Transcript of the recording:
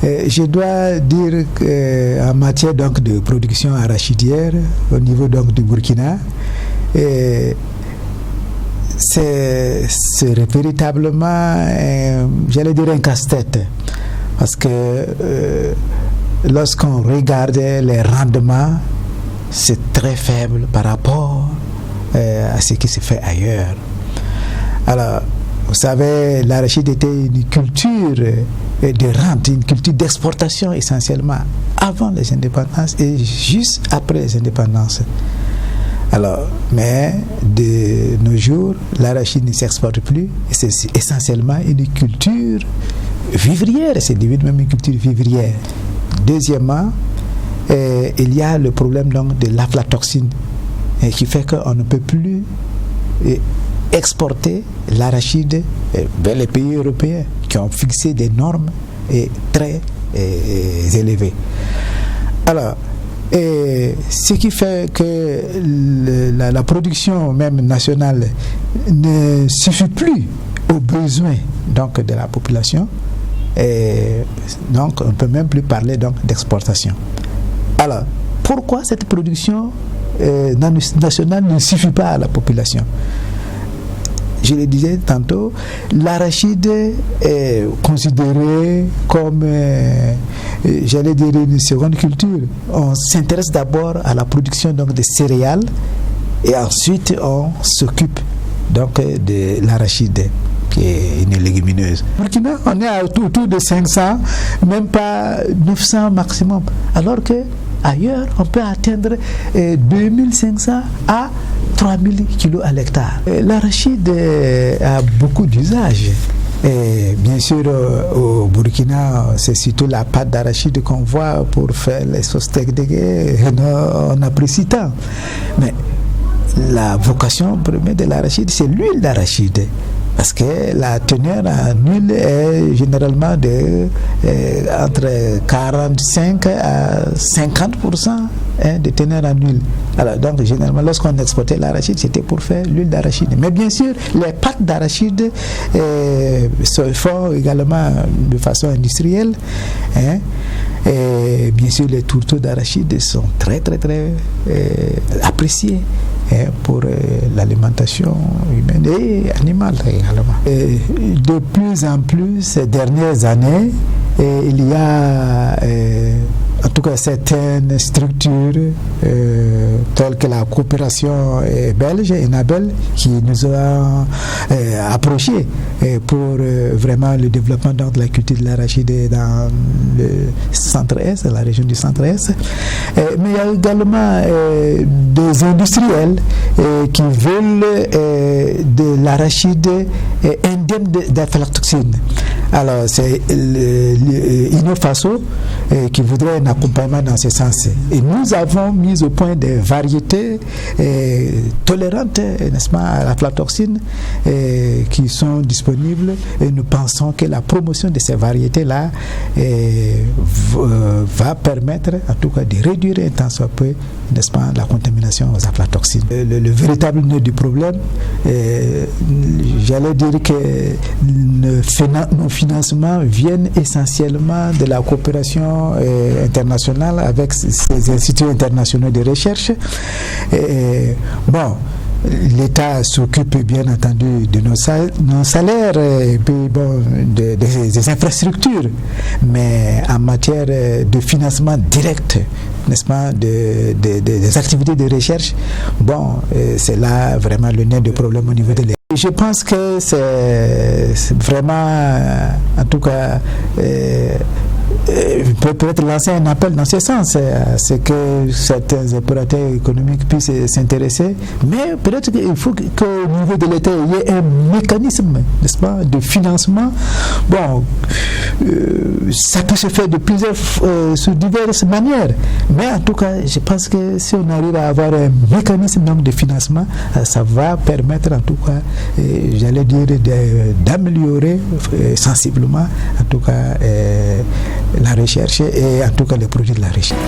Je dois dire qu'en matière donc de production arachidière au niveau donc du Burkina, c'est véritablement, j'allais dire, un casse-tête. Parce que lorsqu'on regarde les rendements, c'est très faible par rapport à ce qui se fait ailleurs. Alors, vous savez, l'arachide était une culture de rente, une culture d'exportation essentiellement avant les indépendances et juste après les indépendances. Alors, mais de nos jours, l'arachide ne s'exporte plus et c'est essentiellement une culture vivrière, c'est devenu même une culture vivrière. Deuxièmement, il y a le problème donc de l'aflatoxine qui fait qu'on ne peut plus exporter l'arachide vers les pays européens qui ont fixé des normes très élevées. Alors, ce qui fait que la production même nationale ne suffit plus aux besoins donc de la population, et donc on ne peut même plus parler donc d'exportation. Alors, pourquoi cette production nationale ne suffit pas à la population? Je le disais tantôt, l'arachide est considéré comme, j'allais dire, une seconde culture. On s'intéresse d'abord à la production donc de céréales et ensuite on s'occupe donc de l'arachide, qui est une légumineuse. Au Burkina, on est autour de 500, même pas 900 maximum, alors que ailleurs, on peut atteindre 2500 à 3000 kilos à l'hectare. L'arachide a beaucoup d'usages. Et bien sûr, au Burkina, c'est surtout la pâte d'arachide qu'on voit pour faire les sauces tegdege. On apprécie tant. Mais la vocation première de l'arachide, c'est l'huile d'arachide. Parce que la teneur en huile est généralement entre 45 à 50% de teneur en huile. Alors donc généralement lorsqu'on exportait l'arachide, c'était pour faire l'huile d'arachide. Mais bien sûr, les pâtes d'arachide se font également de façon industrielle. Et bien sûr, les tourteaux d'arachide sont très appréciés pour l'alimentation humaine et animale également. Et de plus en plus, ces dernières années, il y a en tout cas certaines structures telles que la coopération belge, ENABEL, qui nous a approchés pour vraiment le développement de la culture de l'arachide dans le centre-est, la région du centre-est. Mais il y a également des industriels qui veulent de l'arachide indemne d'aflatoxine. Alors c'est Inofaso qui voudrait un accompagnement dans ce sens. Et nous avons mis au point des variétés tolérantes, n'est-ce pas, à l'aflatoxine qui sont disponibles, et nous pensons que la promotion de ces variétés-là va permettre en tout cas de réduire un tant soit peu, n'est-ce pas, la contamination aux aflatoxines. Le véritable nœud du problème, j'allais dire que nos financements viennent essentiellement de la coopération internationale avec ces instituts internationaux de recherche. L'État s'occupe bien entendu de nos salaires et puis des infrastructures, mais en matière de financement direct, n'est-ce pas, des activités de recherche, c'est là vraiment le nœud du problème au niveau de l'État. Je pense que c'est vraiment, en tout cas, peut-être lancer un appel dans ce sens, c'est que certains opérateurs économiques puissent s'intéresser, mais peut-être qu'il faut qu'au niveau de l'État il y ait un mécanisme, n'est-ce pas, de financement. Ça peut se faire de sur diverses manières, mais en tout cas je pense que si on arrive à avoir un mécanisme de financement, ça va permettre en tout cas, j'allais dire, d'améliorer sensiblement en tout cas la recherche et en tout cas les produits de la recherche.